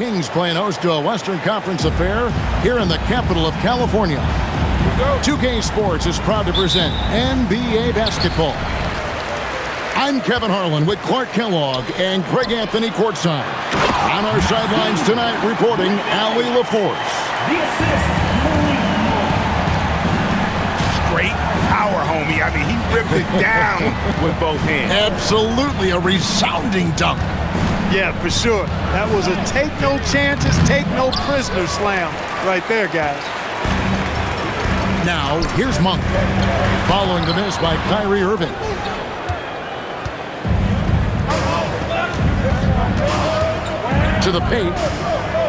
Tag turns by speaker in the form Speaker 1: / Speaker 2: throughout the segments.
Speaker 1: Kings playing host to a Western Conference affair here in the capital of California. 2K Sports is proud to present NBA basketball. I'm Kevin Harlan with Clark Kellogg and Greg Anthony courtside. On our sidelines tonight, reporting Allie LaForce.
Speaker 2: Straight power, homie. I mean, he ripped it down with both hands.
Speaker 1: Absolutely a resounding dunk.
Speaker 3: Yeah, for sure. That was a take no chances, take no prisoner slam right there, guys.
Speaker 1: Now, here's Monk. Following the miss by Kyrie Irving. To the paint.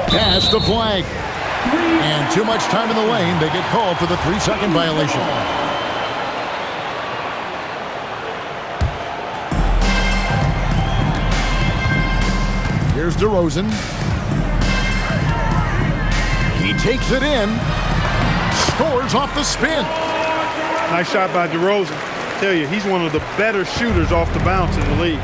Speaker 1: Pass the flag. And too much time in the lane. They get called for the 3-second violation. Here's DeRozan. He takes it in. Scores off the spin.
Speaker 3: Nice shot by DeRozan. I tell you, he's one of the better shooters off the bounce in the league.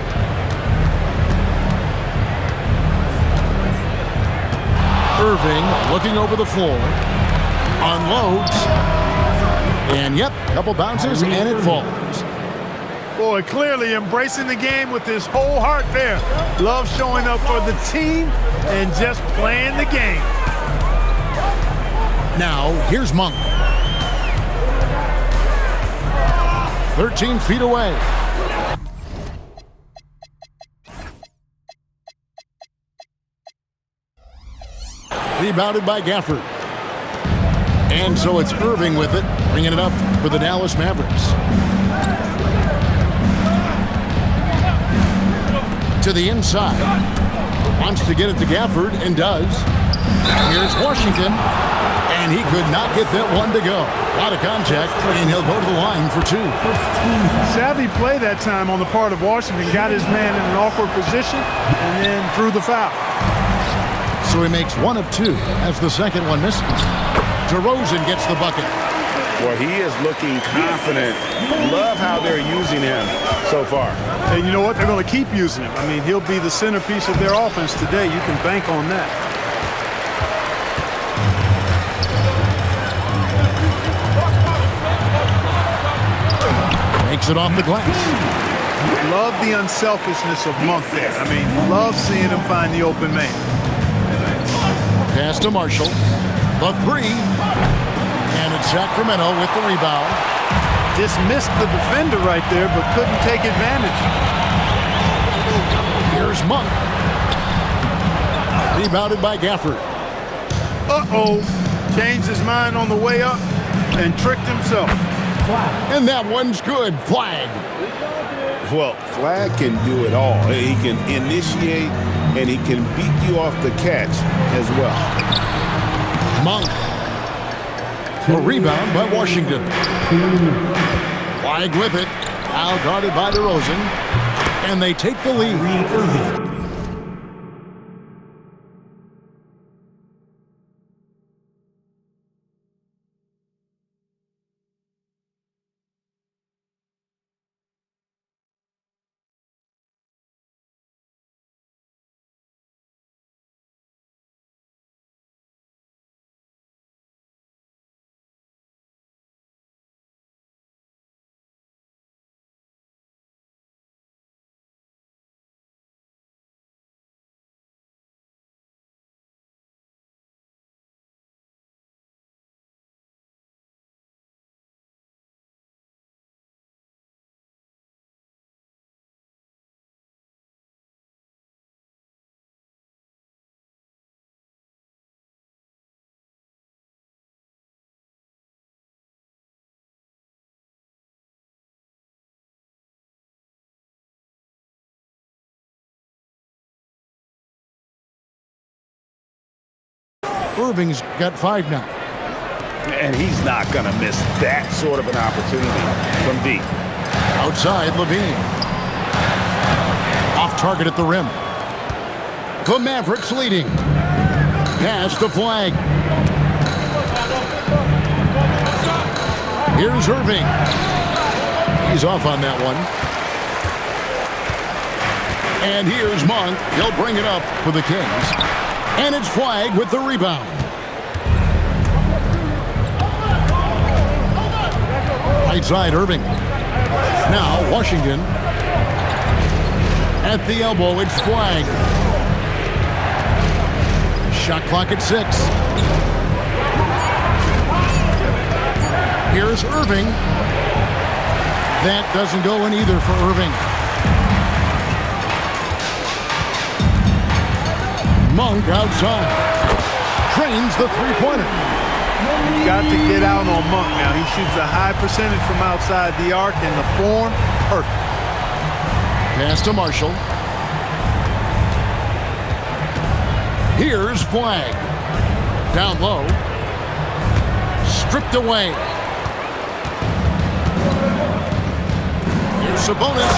Speaker 1: Irving looking over the floor. Unloads. And yep, couple bounces and it falls.
Speaker 3: Boy, clearly embracing the game with his whole heart there. Love showing up for the team and just playing the game.
Speaker 1: Now, here's Monk. 13 feet away. Rebounded by Gafford. And so it's Irving with it, bringing it up for the Dallas Mavericks. To the inside. Wants to get it to Gafford and does. Here's Washington. And he could not get that one to go. A lot of contact, and he'll go to the line for 2.
Speaker 3: Savvy play that time on the part of Washington. Got his man in an awkward position and then drew the foul.
Speaker 1: So he makes 1 of 2 as the second one misses. DeRozan gets the bucket.
Speaker 2: Well, he is looking confident. Love how they're using him so far.
Speaker 3: And you know what? They're going to keep using him. I mean, he'll be the centerpiece of their offense today. You can bank on that.
Speaker 1: Makes it off the glass.
Speaker 3: Love the unselfishness of Monk there. I mean, love seeing him find the open man.
Speaker 1: Pass to Marshall. The 3. And it's Sacramento with the rebound.
Speaker 3: Dismissed the defender right there, but couldn't take advantage.
Speaker 1: Here's Monk. Rebounded by Gafford.
Speaker 3: Uh-oh. Changed his mind on the way up and tricked himself.
Speaker 1: And that one's good. Flag.
Speaker 2: Well, Flag can do it all. He can initiate, and he can beat you off the catch as well.
Speaker 1: Monk. A rebound by Washington. Flag with it. Now guarded by DeRozan. And they take the lead. Irving's got 5 now.
Speaker 2: And he's not going to miss that sort of an opportunity from deep.
Speaker 1: Outside, Levine. Off target at the rim. The Mavericks leading. Pass to Flag. Here's Irving. He's off on that one. And here's Monk. He'll bring it up for the Kings. And it's Flag with the rebound. Right side, Irving. Now, Washington. At the elbow, it's Flag. Shot clock at 6. Here's Irving. That doesn't go in either for Irving. Monk outside. Trains the three-pointer.
Speaker 3: Got to get out on Monk now. He shoots a high percentage from outside the arc, and the form, perfect.
Speaker 1: Pass to Marshall. Here's Flag. Down low. Stripped away. Here's Sabonis.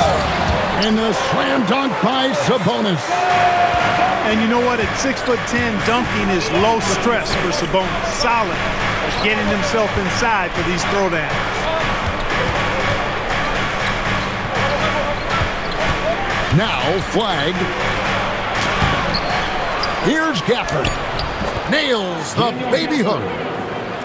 Speaker 1: And the slam dunk by Sabonis.
Speaker 3: And you know what? At 6'10", dunking is low stress for Sabonis. Solid. He's getting himself inside for these throwdowns.
Speaker 1: Now Flag. Here's Gafford. Nails the baby hook.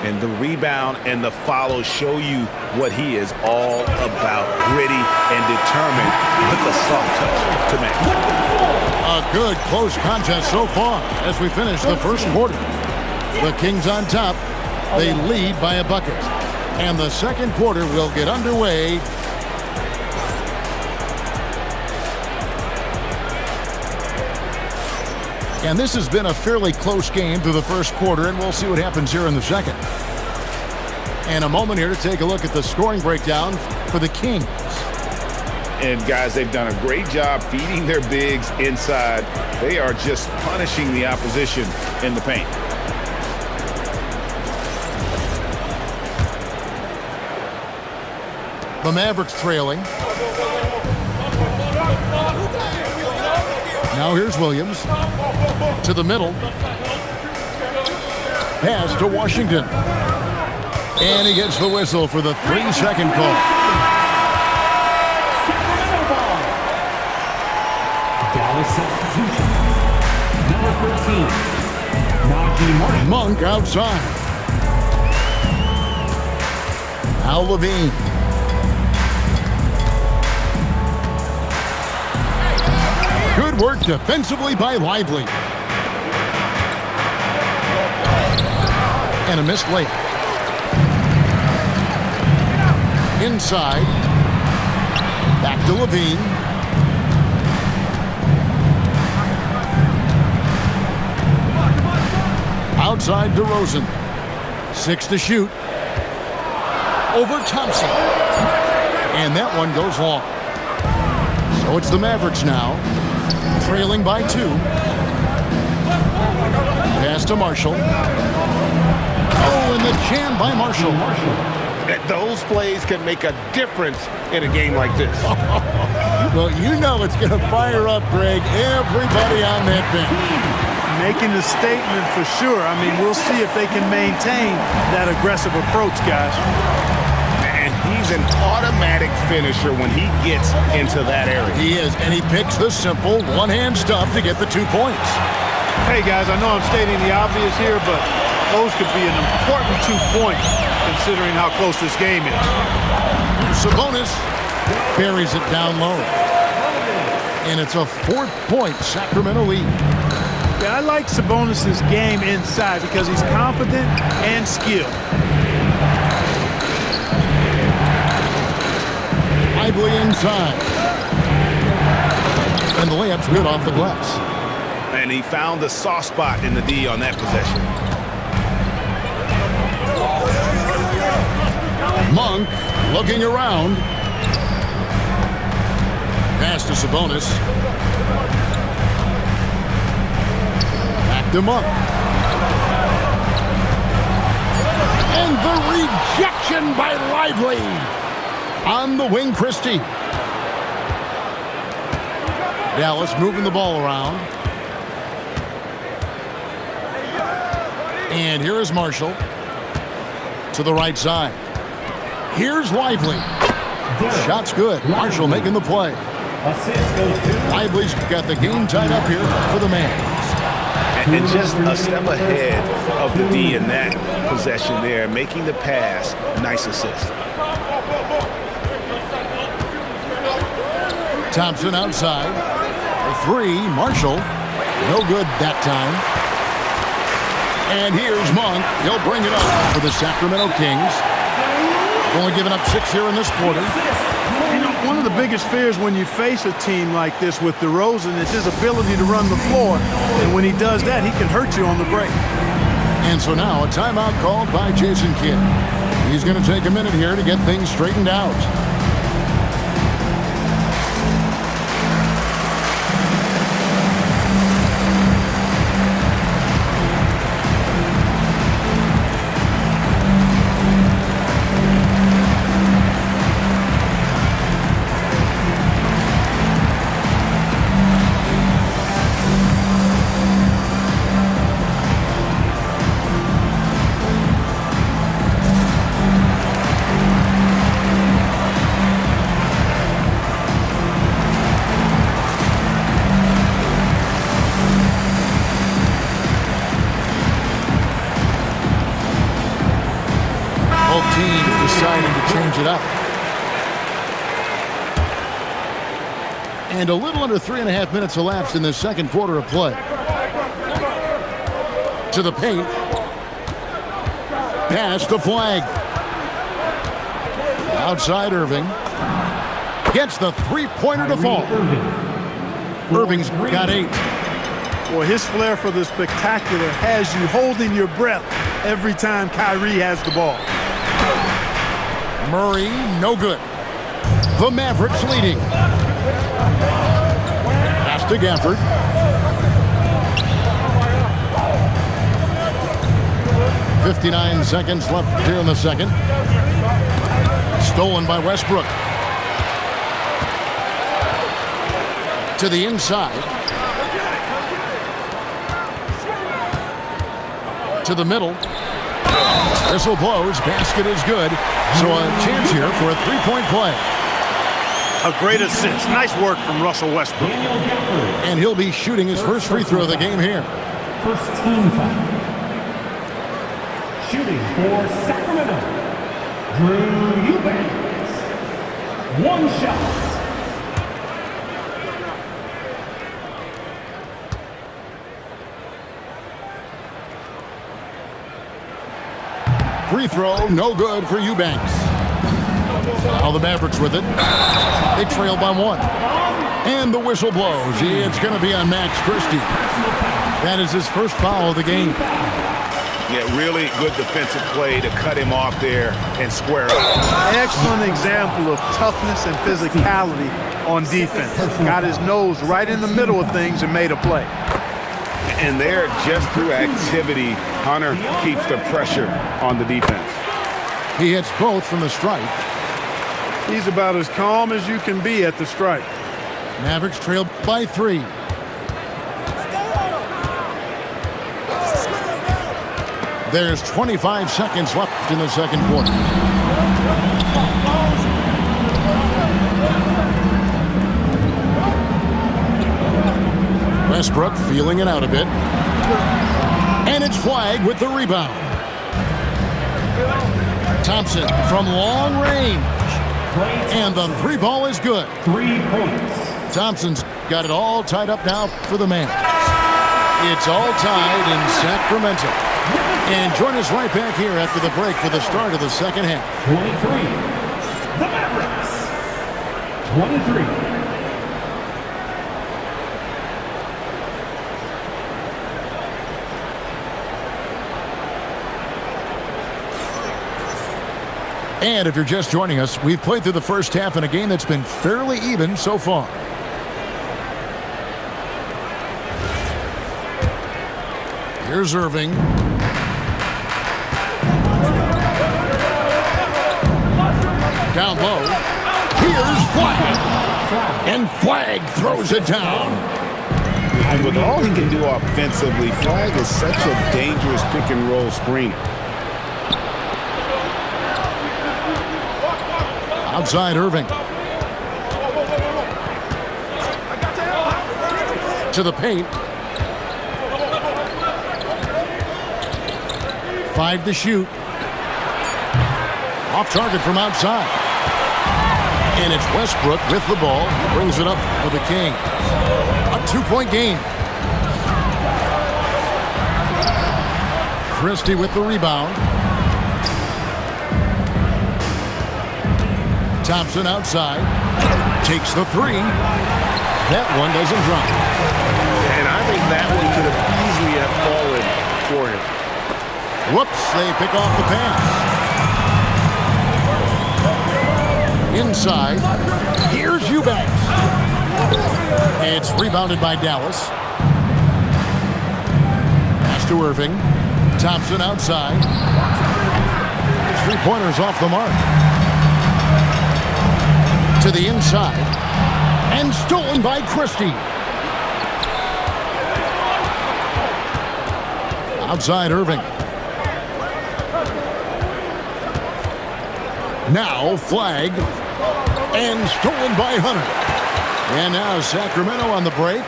Speaker 2: And the rebound and the follow show you what he is all about. Gritty and determined with a soft touch to make.
Speaker 1: A good close contest so far as we finish the first quarter. The Kings on top. They lead by a bucket. And the second quarter will get underway. And this has been a fairly close game through the first quarter, and we'll see what happens here in the second. And a moment here to take a look at the scoring breakdown for the Kings.
Speaker 2: And guys, they've done a great job feeding their bigs inside. They are just punishing the opposition in the paint.
Speaker 1: The Mavericks trailing. Now here's Williams. To the middle. Pass to Washington. And he gets the whistle for the 3-second call.
Speaker 4: Sacramento ball. Dallas substitution. Number 13. Najee Marshall.
Speaker 1: Monk outside. Al Levine. Good work defensively by Lively. And a missed layup. Inside. Back to Levine. Outside DeRozan. 6 to shoot. Over Thompson. And that one goes long. So it's the Mavericks now. Trailing by 2. Pass to Marshall. Oh, and the jam by Marshall.
Speaker 2: Those plays can make a difference in a game like this.
Speaker 1: Well, you know it's going to fire up, Greg, everybody on that bench.
Speaker 3: Making the statement for sure. I mean, we'll see if they can maintain that aggressive approach, guys.
Speaker 2: And he's an automatic finisher when he gets into that area.
Speaker 1: He is, and he picks the simple one-hand stuff to get the 2 points.
Speaker 3: Hey, guys, I know I'm stating the obvious here, but those could be an important 2 points considering how close this game is.
Speaker 1: Sabonis buries it down low. And it's a 4-point Sacramento lead.
Speaker 3: Yeah, I like Sabonis' game inside because he's confident and skilled.
Speaker 1: Lively inside. And the layup's good off the glass.
Speaker 2: And he found the soft spot in the D on that possession.
Speaker 1: Monk looking around. Pass to Sabonis. Back to Monk. And the rejection by Lively. On the wing, Christie. Dallas moving the ball around. And here is Marshall. To the right side. Here's Lively. Shot's good. Marshall making the play. Lively's got the game tied up here for the Mavs.
Speaker 2: And just a step ahead of the D in that possession there, making the pass. Nice assist.
Speaker 1: Thompson outside. For 3, Marshall. No good that time. And here's Monk. He'll bring it up for the Sacramento Kings. Only giving up 6 here in this quarter.
Speaker 3: You know, one of the biggest fears when you face a team like this with DeRozan is his ability to run the floor. And when he does that, he can hurt you on the break.
Speaker 1: And so now a timeout called by Jason Kidd. He's going to take a minute here to get things straightened out. And a little under 3.5 minutes elapsed in the second quarter of play. To the paint. Pass to Flag. Outside Irving. Gets the three-pointer to fall. Irving's got 8.
Speaker 3: Well, his flair for the spectacular has you holding your breath every time Kyrie has the ball.
Speaker 1: Murray, no good. The Mavericks leading. Pass to Gafford. .59 seconds left here in the second. Stolen by Westbrook. To the inside. To the middle. Whistle blows. Basket is good. So a chance here for a three-point play.
Speaker 3: A great assist. Nice work from Russell Westbrook.
Speaker 1: And he'll be shooting his first free throw of the game here.
Speaker 4: First team foul. Shooting for Sacramento, Drew Eubanks. 1 shot.
Speaker 1: Free throw, no good for Eubanks. Now the Mavericks with it. They trail by 1. And the whistle blows. It's going to be on Max Christie. That is his first foul of the game.
Speaker 2: Yeah, really good defensive play to cut him off there and square up.
Speaker 3: Excellent example of toughness and physicality on defense. Got his nose right in the middle of things and made a play.
Speaker 2: And there, just through activity, Hunter keeps the pressure on the defense.
Speaker 1: He hits both from the stripe.
Speaker 3: He's about as calm as you can be at the stripe.
Speaker 1: Mavericks trail by 3. There's 25 seconds left in the second quarter. Westbrook feeling it out a bit. And it's Flag with the rebound. Thompson from long range. And the 3 ball is good.
Speaker 4: 3 points.
Speaker 1: Thompson's got it all tied up now for the man. It's all tied in Sacramento. And join us right back here after the break for the start of the second half.
Speaker 4: 23. The Mavericks. 23.
Speaker 1: And if you're just joining us, we've played through the first half in a game that's been fairly even so far. Here's Irving. Down low. Here's Flag. And Flag throws it down.
Speaker 2: And with all he can do offensively, Flag is such a dangerous pick-and-roll screener.
Speaker 1: Outside Irving. To the paint. 5 to shoot. Off target from outside. And it's Westbrook with the ball. He brings it up for the Kings. A 2-point game. Christie with the rebound. Thompson outside. Takes the three. That one doesn't drop.
Speaker 2: And I think that one could have easily have fallen for him.
Speaker 1: Whoops, they pick off the pass. Inside. Here's Eubanks. It's rebounded by Dallas. Pass to Irving. Thompson outside. Three-pointers off the mark. To the inside. And stolen by Christie. Outside Irving. Now flag. And stolen by Hunter. And now Sacramento on the break.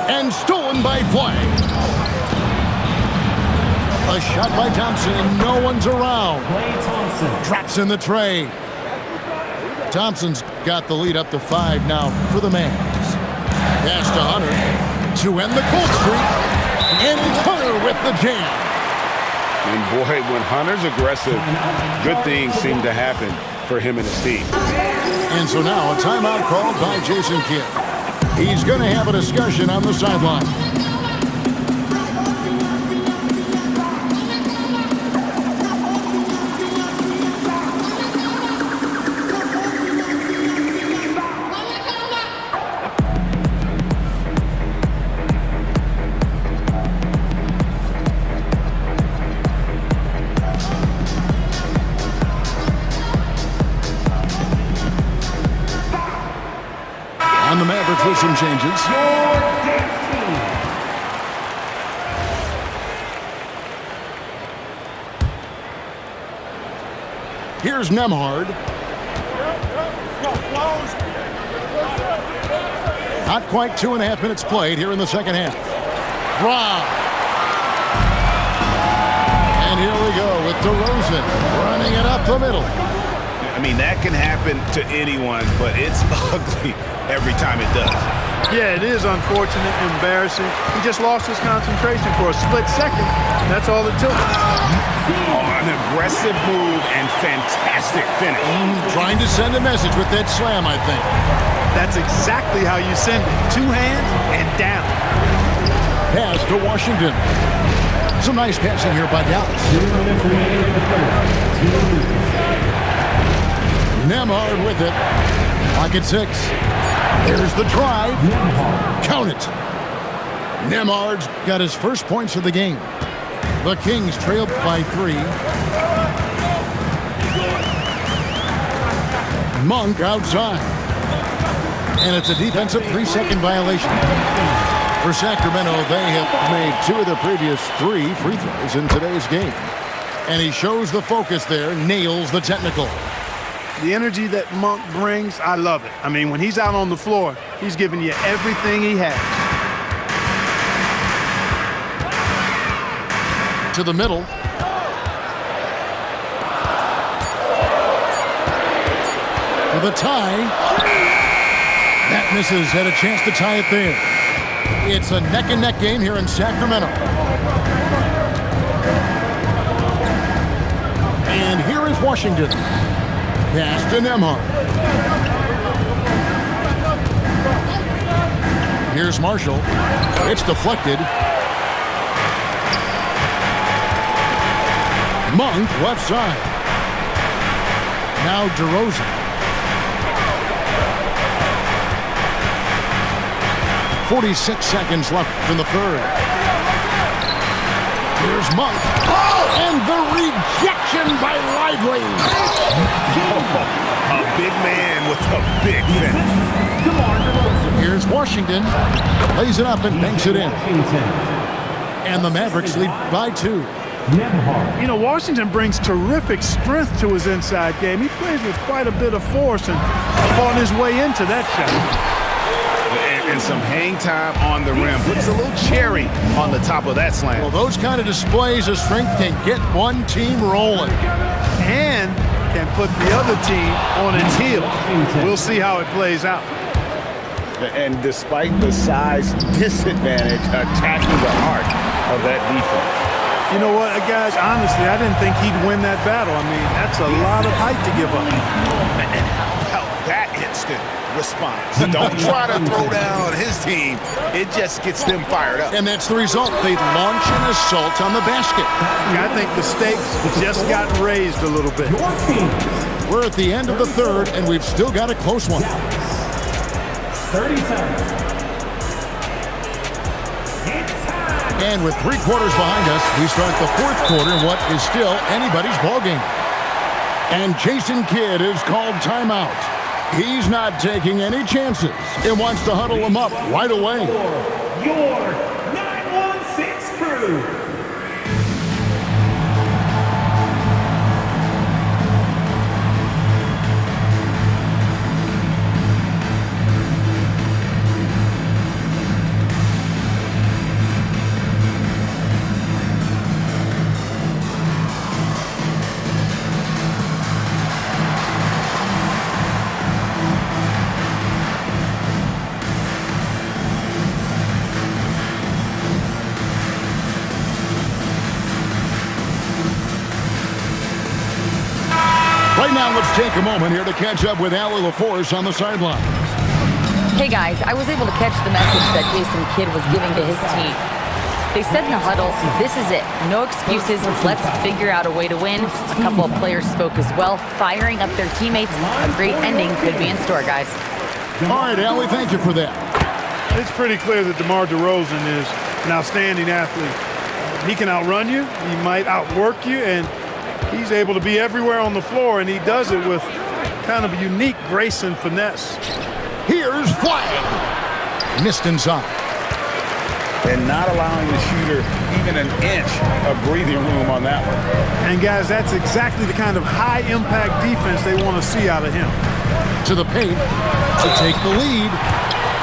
Speaker 1: And stolen by Flag. A shot by Thompson, and no one's around. Drops in the tray. Thompson's got the lead up to 5 now for the Mavs. Pass to Hunter to end the cold streak. And Hunter with the jam.
Speaker 2: And boy, when Hunter's aggressive, good things seem to happen for him and his team.
Speaker 1: And so now a timeout called by Jason Kidd. He's going to have a discussion on the sideline. On the Mavericks with some changes. Here's Nembhard. Not quite 2.5 minutes played here in the second half. Brown. And here we go with DeRozan running it up the middle.
Speaker 2: I mean, that can happen to anyone, but it's ugly every time it does.
Speaker 3: Yeah, it is unfortunate, embarrassing. He just lost his concentration for a split second. That's all it took.
Speaker 2: Oh, an aggressive move and fantastic finish.
Speaker 1: Trying to send a message with that slam, I think.
Speaker 3: That's exactly how you send it. 2 hands and down.
Speaker 1: Pass to Washington. Some nice passing here by Dallas. Nembhard with it. Lock at 6. There's the drive. Count it. Nembhard's got his first points of the game. The Kings trailed by 3. Monk outside. And it's a defensive 3-second violation. For Sacramento, they have made 2 of the previous 3 free throws in today's game. And he shows the focus there, nails the technical.
Speaker 3: The energy that Monk brings, I love it. I mean, when he's out on the floor, he's giving you everything he has.
Speaker 1: To the middle. For the tie. That misses. Had a chance to tie it there. It's a neck-and-neck game here in Sacramento. And here is Washington. Pass to Nembhard. Here's Marshall. It's deflected. Monk left side. Now DeRozan. 46 seconds left in the third. Here's Monk. Oh, and the rejection by Lively.
Speaker 2: A big man with a big finish.
Speaker 1: Here's Washington. Lays it up and banks it in. And the Mavericks lead by 2.
Speaker 3: You know, Washington brings terrific strength to his inside game. He plays with quite a bit of force and fought his way into that shot.
Speaker 2: and some hang time on the rim. Puts a little cherry on the top of that slam.
Speaker 1: Well, those kind of displays of strength can get one team rolling.
Speaker 3: And can put the other team on its heels. We'll see how it plays out.
Speaker 2: And despite the size disadvantage, attacking the heart of that defense.
Speaker 3: You know what, guys? Honestly, I didn't think he'd win that battle. I mean, that's a lot of height to give up.
Speaker 2: And how about that instant response? Don't try to throw down his team. It just gets them fired up.
Speaker 1: And that's the result. They launch an assault on the basket.
Speaker 3: I think the stakes just got raised a little bit.
Speaker 1: We're at the end of the third, and we've still got a close one.
Speaker 4: 30 seconds.
Speaker 1: And with 3 quarters behind us, we start the fourth quarter in what is still anybody's ballgame. And Jason Kidd is called timeout. He's not taking any chances and wants to huddle them up right away.
Speaker 4: Your 916 crew.
Speaker 1: Right now, let's take a moment here to catch up with Allie LaForce on the sidelines.
Speaker 5: Hey guys, I was able to catch the message that Jason Kidd was giving to his team. They said in the huddle, this is it. No excuses. Let's figure out a way to win. A couple of players spoke as well, firing up their teammates. A great ending could be in store, guys.
Speaker 1: All right, Allie, thank you for that.
Speaker 3: It's pretty clear that DeMar DeRozan is an outstanding athlete. He can outrun you. He might outwork you, and he's able to be everywhere on the floor, and he does it with kind of a unique grace and finesse.
Speaker 1: Here's Flag. Missed inside.
Speaker 2: And not allowing the shooter even an inch of breathing room on that one.
Speaker 3: And, guys, that's exactly the kind of high-impact defense they want to see out of him.
Speaker 1: To the paint to take the lead.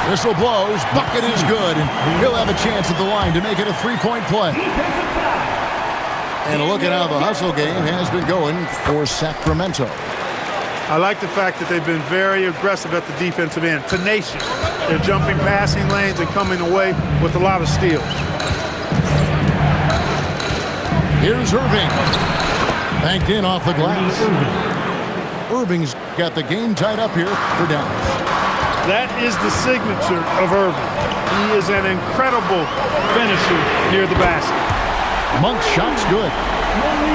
Speaker 1: Whistle blows. Bucket is good, and he'll have a chance at the line to make it a three-point play. And a look at how the hustle game has been going for Sacramento.
Speaker 3: I like the fact that they've been very aggressive at the defensive end, tenacious. They're jumping passing lanes and coming away with a lot of steals.
Speaker 1: Here's Irving. Banked in off the glass. Irving's got the game tied up here for Dallas.
Speaker 3: That is the signature of Irving. He is an incredible finisher near the basket.
Speaker 1: Monk's shot's good.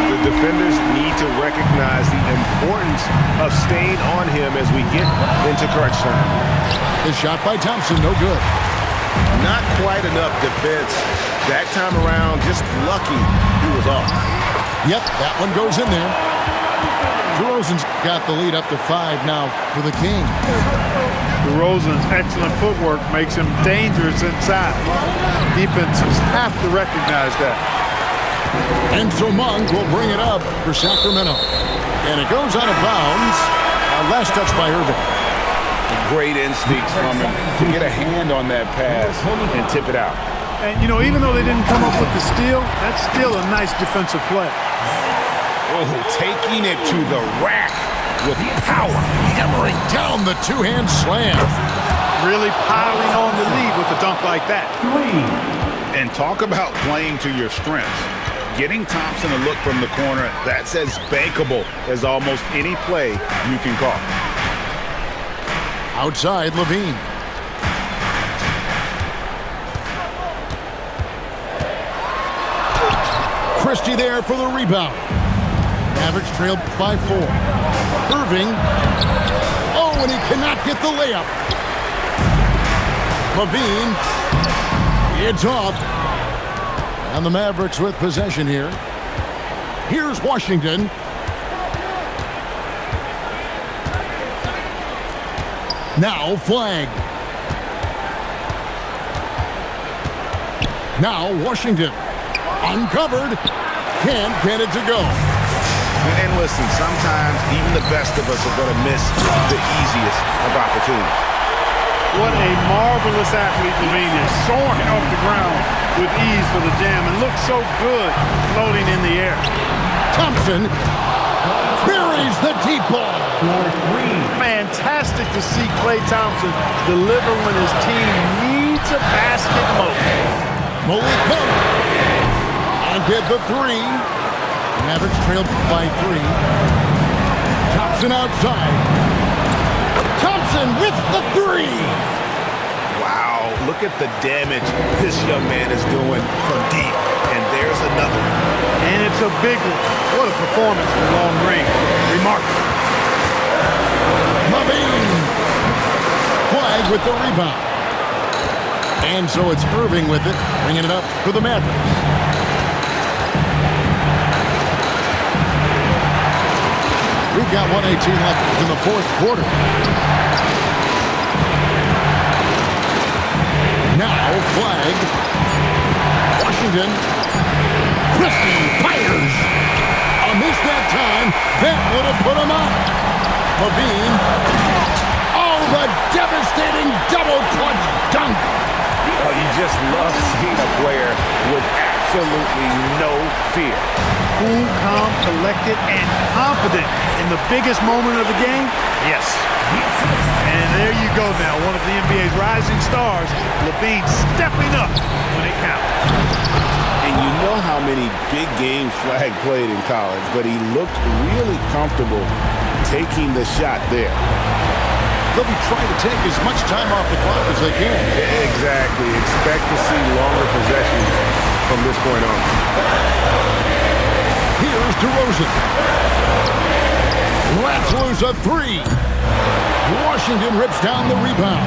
Speaker 2: The defenders need to recognize the importance of staying on him as we get into crunch time.
Speaker 1: The shot by Thompson, no good.
Speaker 2: Not quite enough defense. That time around, just lucky he was off.
Speaker 1: Yep, that one goes in there. DeRozan's got the lead up to 5 now for the Kings.
Speaker 3: DeRozan's excellent footwork makes him dangerous inside. Defenses have to recognize that.
Speaker 1: And so Monk will bring it up for Sacramento. And it goes out of bounds. Last touch by Irving.
Speaker 2: Great instincts from him to get a hand on that pass and tip it out.
Speaker 3: And, you know, even though they didn't come up with the steal, that's still a nice defensive play.
Speaker 2: Oh, taking it to the rack with power.
Speaker 1: Hammering down the two-hand slam.
Speaker 3: Really piling on the lead with a dunk like that.
Speaker 2: And talk about playing to your strengths. Getting Thompson a look from the corner, that's as bankable as almost any play you can call.
Speaker 1: Outside, Levine. Christie there for the rebound. Mavericks trailed by 4. Irving. Oh, and he cannot get the layup. Levine. It's off. And the Mavericks with possession here. Here's Washington. Now Flag. Now Washington. Uncovered. Can't get it to go.
Speaker 2: And listen, sometimes even the best of us are going to miss the easiest of opportunities.
Speaker 3: What a marvelous athlete Levine is, soaring off the ground with ease for the jam and looks so good floating in the air.
Speaker 1: Thompson buries the deep ball.
Speaker 3: Fantastic to see Klay Thompson deliver when his team needs a basket most.
Speaker 1: Malik Monk and get the three. Mavericks trailed by 3. Thompson outside. Thompson with the 3.
Speaker 2: Wow, look at the damage this young man is doing from deep. And there's another.
Speaker 3: And it's a big one. What a performance from long range. Remarkable.
Speaker 1: Levine. Flag with the rebound. And so it's Irving with it, bringing it up for the Mavericks. We've got 1:18 left in the fourth quarter. Now, flag. Washington. Christie fires. A miss that time. That would have put him up. Levine. Oh, the devastating double clutch dunk.
Speaker 2: Oh, you just love seeing a player with absolutely no fear.
Speaker 3: Cool, calm, collected, and confident in the biggest moment of the game? Yes. And there you go now, one of the NBA's rising stars, Levine stepping up when it counts.
Speaker 2: And you know how many big games Flag played in college, but he looked really comfortable taking the shot there.
Speaker 1: They'll be trying to take as much time off the clock as they can.
Speaker 2: Exactly. Expect to see longer possessions from this point on.
Speaker 1: Here's DeRozan. Let's lose a 3. Washington rips down the rebound.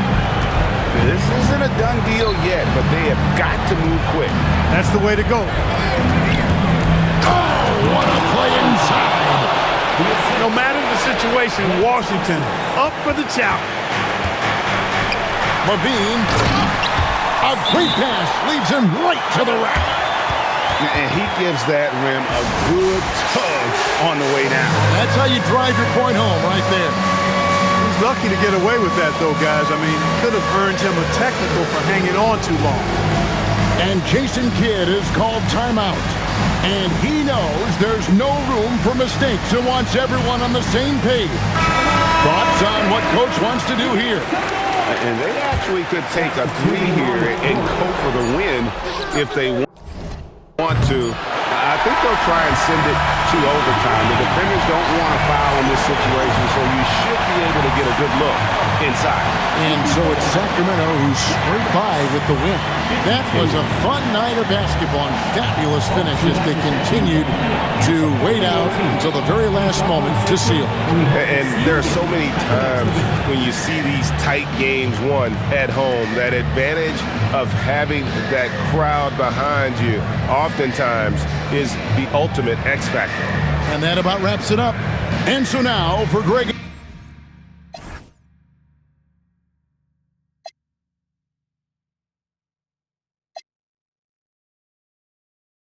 Speaker 2: This isn't a done deal yet, but they have got to move quick.
Speaker 3: That's the way to go.
Speaker 1: Oh, what a play inside.
Speaker 3: No matter the situation, Washington up for the challenge.
Speaker 1: Levine, a great pass leads him right to the rack.
Speaker 2: And he gives that rim a good tug on the way down.
Speaker 1: That's how you drive your point home right there.
Speaker 3: He's lucky to get away with that, though, guys. I mean, could have earned him a technical for hanging on too long.
Speaker 1: And Jason Kidd is called timeout. And he knows there's no room for mistakes and wants everyone on the same page. Thoughts on what Coach wants to do here?
Speaker 2: And they actually could take a 3 here and go for the win if they want to. I think they'll try and send it to overtime. The defenders don't want to foul in this situation, so you should be able to get a good look inside.
Speaker 1: And so it's Sacramento who scraped by with the win. That was a fun night of basketball and fabulous finish as they continued to wait out until the very last moment to seal.
Speaker 2: And there are so many times when you see these tight games won at home, that advantage of having that crowd behind you oftentimes is the ultimate X factor.
Speaker 1: And that about wraps it up. And so now for Greg